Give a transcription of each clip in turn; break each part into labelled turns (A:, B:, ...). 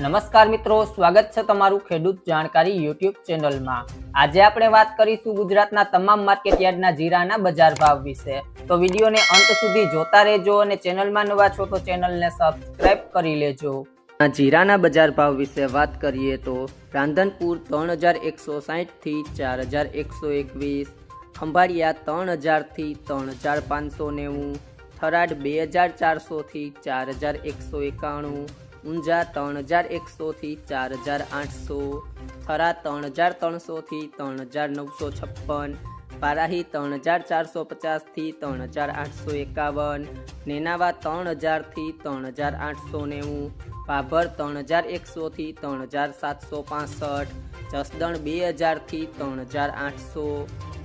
A: નમસ્કાર મિત્રો, સ્વાગત છે તમારું ખેડૂત જાણકારી યુટ્યુબ ચેનલમાં। આજે આપણે વાત કરીશું ગુજરાતના તમામ માર્કેટયાર્ડના જીરાના બજાર ભાવ વિશે। તો વિડીયોને અંત સુધી જોતા રહેજો અને ચેનલમાં નવા છો તો ચેનલને સબસ્ક્રાઇબ કરી લેજો। જીરાના બજાર ભાવ વિશે વાત કરીએ તો રાંધનપુર 3160 થી 4121, ખંભાળિયા 3000 થી 3590, થરાદ 2400 થી 4191, ઊંઝા 3100 થી 4800, થરા 3300 થી 3956, પારાહી 3450 થી 3851, નેનાવા 3000 થી 3890, ભાભર 3100 થી 3765, જસદણ 2000 થી 3800,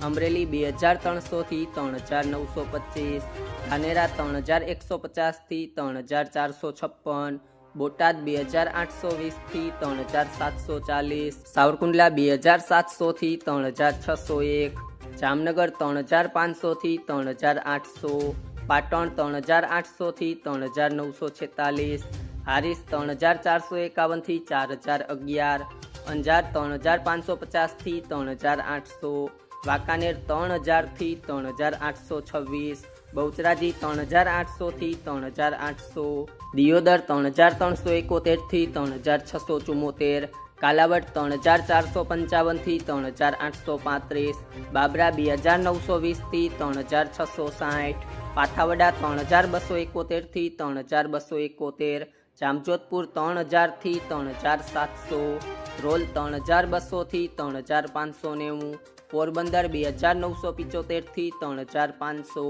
A: અમરેલી 2300 થી 3925, ધાનેરા 3150 થી 3456, બોટાદ 2820 થી 3740, સાવરકુંડલા 2700 થી 3601, જામનગર 3500 થી 3800, પાટણ 3800 થી 3946, હારીસ 3451 થી 4011, અંજાર 3550 થી 3800, વાંકાનેર 3000 થી 3826, બહુચરાજી 3800 થી 3800, દિયોદર 3371 થી 3674, કાલાવડ 3455 થી 3835, બાબરા 2920 થી 3660, પાથાવડા 3271 થી 3271, જામજોધપુર 3000 થી 3700, રોલ 3200 થી 3590, પોરબંદર 2975 થી 3500,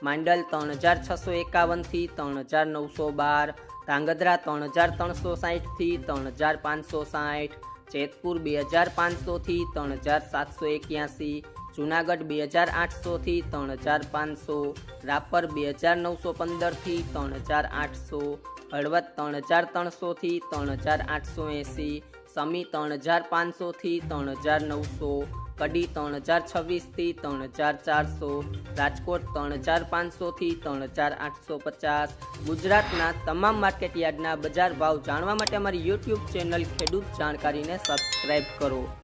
A: માંડલ 3651 થી 3912, ધાંગધ્રા 3360 થી 3560, જેતપુર 2500 થી 3781, જુનાગઢ 2800 થી 3500, રાપર 2915 થી 3800, હળવદ 3300 થી 3880, સમી 3500 થી 3900, કડી 3026 થી 3400, રાજકોટ 3500 થી 3850। ગુજરાતના તમામ માર્કેટયાર્ડના બજાર ભાવ જાણવા માટે અમારી યુટ્યુબ ચેનલ ખેડૂત જાણકારીને સબસ્ક્રાઇબ કરો।